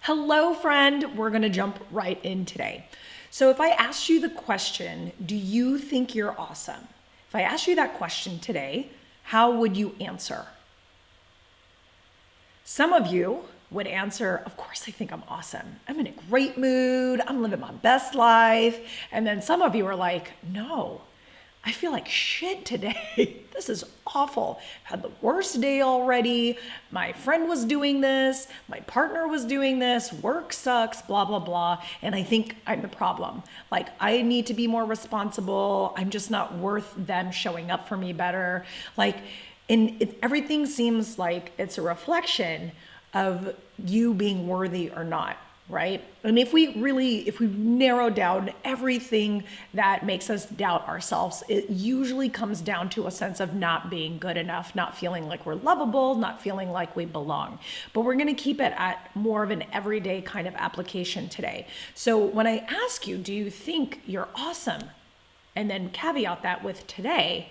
Hello, friend. We're going to jump right in today. So if I asked you the question, do you think you're awesome? If I asked you that question today, how would you answer? Some of you would answer, of course I think I'm awesome. I'm in a great mood. I'm living my best life. And then some of you are like, no, I feel like shit today. This is awful. I've had the worst day already. My friend was doing this. My partner was doing this. Work sucks, blah, blah, blah. And I think I'm the problem. Like, I need to be more responsible. I'm just not worth them showing up for me better. Everything seems like it's a reflection of you being worthy or not. Right? And if we narrow down everything that makes us doubt ourselves, it usually comes down to a sense of not being good enough, not feeling like we're lovable, not feeling like we belong. But we're going to keep it at more of an everyday kind of application today. So when I ask you, do you think you're awesome? And then caveat that with today,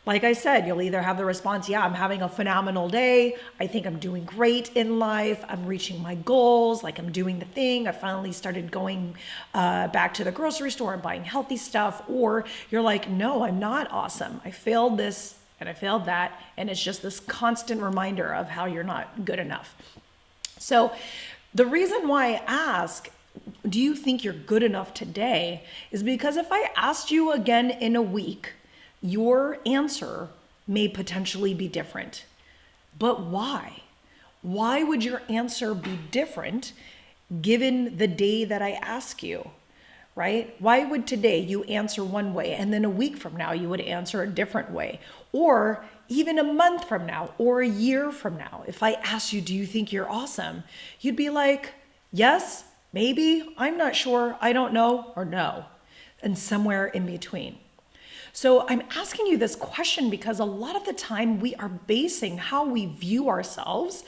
like I said, you'll either have the response, yeah, I'm having a phenomenal day. I think I'm doing great in life. I'm reaching my goals. Like, I'm doing the thing. I finally started going back to the grocery store and buying healthy stuff. Or you're like, no, I'm not awesome. I failed this and I failed that. And it's just this constant reminder of how you're not good enough. So the reason why I ask, do you think you're good enough today, is because if I asked you again in a week, your answer may potentially be different. But why? Why would your answer be different given the day that I ask you, right? Why would today you answer one way and then a week from now you would answer a different way? Or even a month from now or a year from now, if I ask you, do you think you're awesome? You'd be like, yes, maybe, I'm not sure, I don't know, or no, and somewhere in between. So I'm asking you this question because a lot of the time we are basing how we view ourselves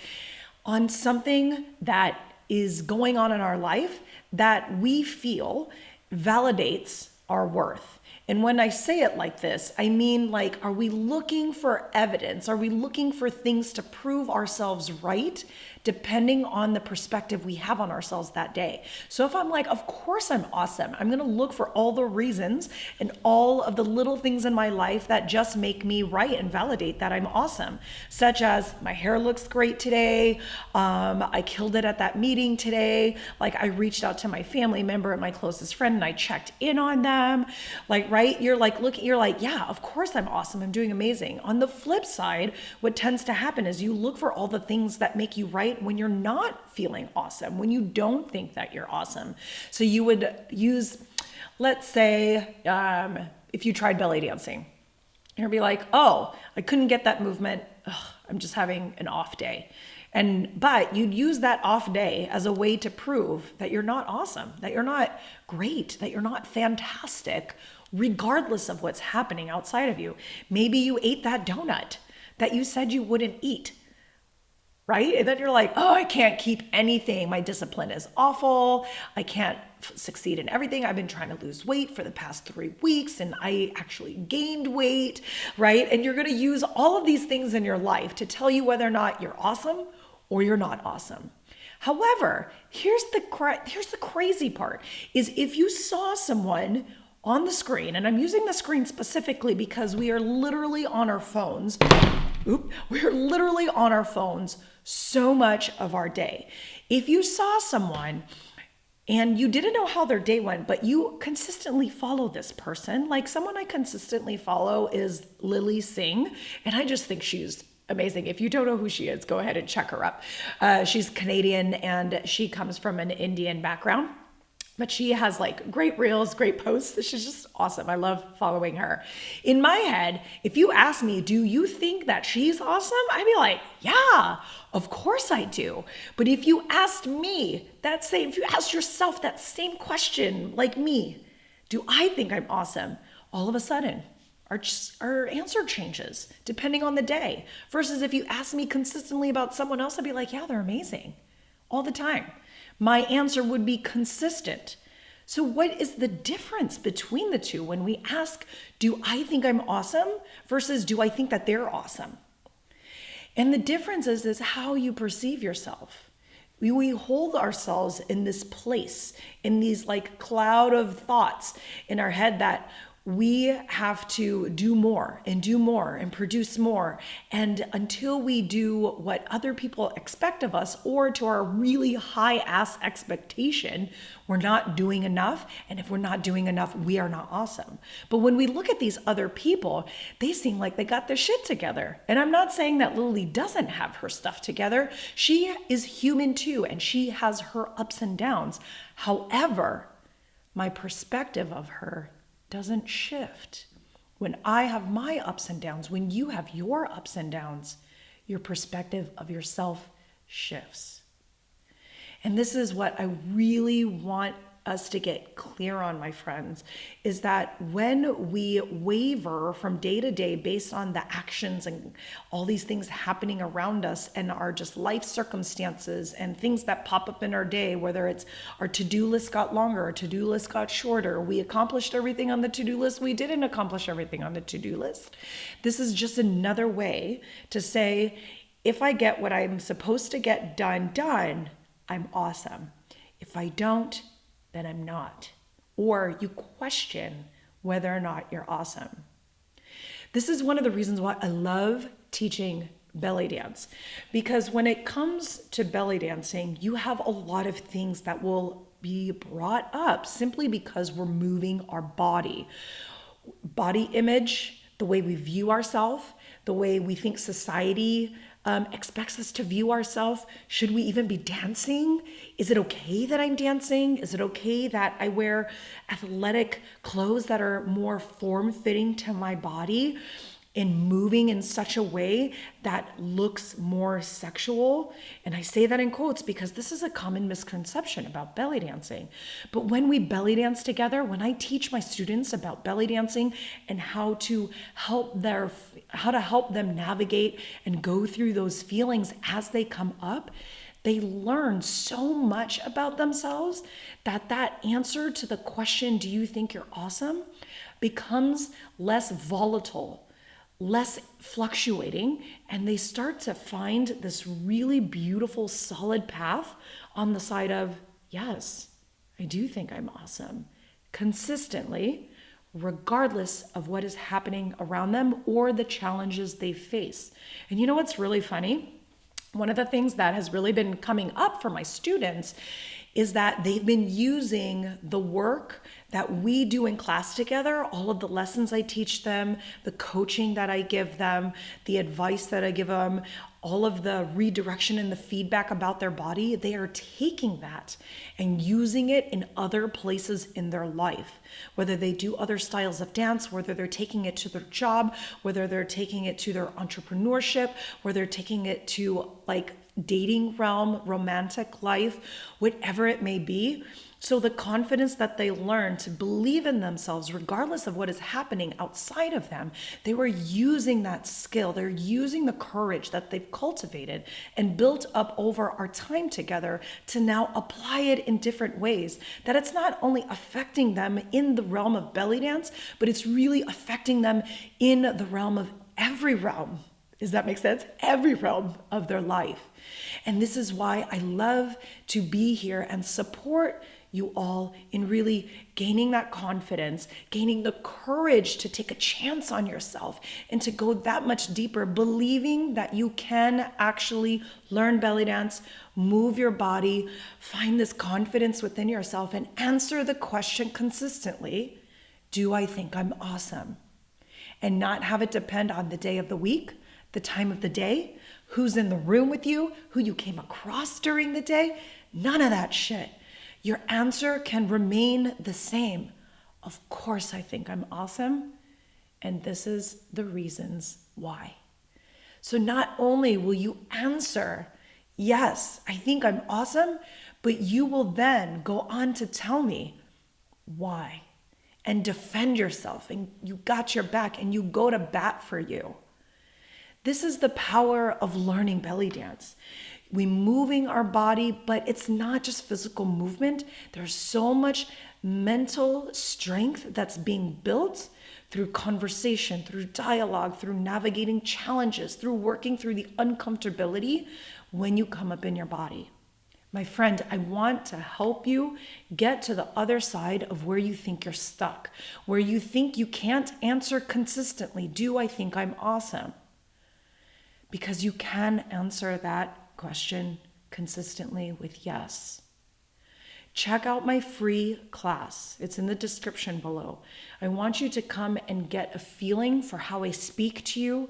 on something that is going on in our life that we feel validates our worth. And when I say it like this, I mean, like, are we looking for evidence? Are we looking for things to prove ourselves right, depending on the perspective we have on ourselves that day? So if I'm like, of course I'm awesome, I'm gonna look for all the reasons and all of the little things in my life that just make me right and validate that I'm awesome, such as my hair looks great today, I killed it at that meeting today, like I reached out to my family member and my closest friend and I checked in on them, like, right? You're like, yeah, of course I'm awesome. I'm doing amazing. On the flip side, what tends to happen is you look for all the things that make you right when you're not feeling awesome, when you don't think that you're awesome. So you would use, let's say, if you tried belly dancing, you'd be like, oh, I couldn't get that movement. Ugh, I'm just having an off day. But you'd use that off day as a way to prove that you're not awesome, that you're not great, that you're not fantastic, regardless of what's happening outside of you. Maybe you ate that donut that you said you wouldn't eat, right? And then you're like, oh, I can't keep anything. My discipline is awful. I can't succeed in everything. I've been trying to lose weight for the past 3 weeks and I actually gained weight, right? And you're going to use all of these things in your life to tell you whether or not you're awesome or you're not awesome. However, here's the crazy part is if you saw someone on the screen, and I'm using the screen specifically because we are literally on our phones. We're literally on our phones so much of our day. If you saw someone and you didn't know how their day went, but you consistently follow this person, like someone I consistently follow is Lily Singh, and I just think she's amazing. If you don't know who she is, go ahead and check her up. She's Canadian and she comes from an Indian background. But she has like great reels, great posts. She's just awesome. I love following her. In my head, if you ask me, do you think that she's awesome? I'd be like, yeah, of course I do. But if you asked me if you asked yourself that same question like me, do I think I'm awesome? All of a sudden, our answer changes depending on the day. Versus if you ask me consistently about someone else, I'd be like, yeah, they're amazing all the time. My answer would be consistent. So what is the difference between the two when we ask, do I think I'm awesome versus do I think that they're awesome? And the difference is how you perceive yourself. We hold ourselves in this place, in these like cloud of thoughts in our head that we have to do more and produce more. And until we do what other people expect of us, or to our really high ass expectation, we're not doing enough. And if we're not doing enough, we are not awesome. But when we look at these other people, they seem like they got their shit together. And I'm not saying that Lily doesn't have her stuff together. She is human too, and she has her ups and downs. However, my perspective of her doesn't shift. When I have my ups and downs, when you have your ups and downs, your perspective of yourself shifts. And this is what I really want us to get clear on, my friends, is that when we waver from day to day based on the actions and all these things happening around us and our just life circumstances and things that pop up in our day, whether it's our to-do list got longer, our to-do list got shorter, we accomplished everything on the to-do list, we didn't accomplish everything on the to-do list. This is just another way to say, if I get what I'm supposed to get done, I'm awesome. If I don't, then I'm not. Or you question whether or not you're awesome. This is one of the reasons why I love teaching belly dance, because when it comes to belly dancing, you have a lot of things that will be brought up simply because we're moving our body. Body image, the way we view ourselves, the way we think society expects us to view ourselves. Should we even be dancing? Is it okay that I'm dancing? Is it okay that I wear athletic clothes that are more form-fitting to my body and moving in such a way that looks more sexual? And I say that in quotes because this is a common misconception about belly dancing. But when we belly dance together, when I teach my students about belly dancing and how to help them navigate and go through those feelings as they come up, they learn so much about themselves that answer to the question, do you think you're awesome, becomes less volatile, less fluctuating, and they start to find this really beautiful, solid path on the side of, yes, I do think I'm awesome, consistently, regardless of what is happening around them or the challenges they face. And you know what's really funny? One of the things that has really been coming up for my students is that they've been using the work that we do in class together, all of the lessons I teach them, the coaching that I give them, the advice that I give them, all of the redirection and the feedback about their body, they are taking that and using it in other places in their life. Whether they do other styles of dance, whether they're taking it to their job, whether they're taking it to their entrepreneurship, whether they're taking it to like dating realm, romantic life, whatever it may be. So the confidence that they learn to believe in themselves, regardless of what is happening outside of them, they were using that skill. They're using the courage that they've cultivated and built up over our time together to now apply it in different ways. That it's not only affecting them in the realm of belly dance, but it's really affecting them in the realm of every realm. Does that make sense? Every realm of their life. And this is why I love to be here and support you all in really gaining that confidence, gaining the courage to take a chance on yourself and to go that much deeper, believing that you can actually learn belly dance, move your body, find this confidence within yourself and answer the question consistently, do I think I'm awesome? And not have it depend on the day of the week, the time of the day, who's in the room with you, who you came across during the day, none of that shit. Your answer can remain the same. Of course I think I'm awesome, and this is the reasons why. So not only will you answer, yes, I think I'm awesome, but you will then go on to tell me why and defend yourself, and you got your back and you go to bat for you. This is the power of learning belly dance. We moving our body, but it's not just physical movement. There's so much mental strength that's being built through conversation, through dialogue, through navigating challenges, through working through the uncomfortability when you come up in your body. My friend, I want to help you get to the other side of where you think you're stuck, where you think you can't answer consistently, do I think I'm awesome? Because you can answer that question consistently with yes. Check out my free class. It's in the description below. I want you to come and get a feeling for how I speak to you,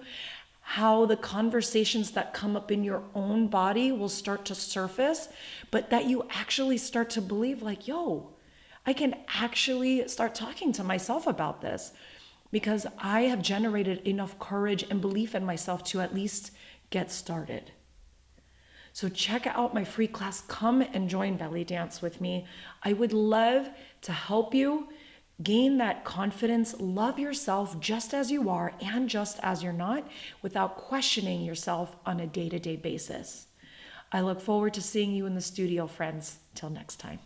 how the conversations that come up in your own body will start to surface, but that you actually start to believe like, yo, I can actually start talking to myself about this because I have generated enough courage and belief in myself to at least get started. So check out my free class. Come and join Belly Dance with me. I would love to help you gain that confidence, love yourself just as you are and just as you're not, without questioning yourself on a day-to-day basis. I look forward to seeing you in the studio, friends. Till next time.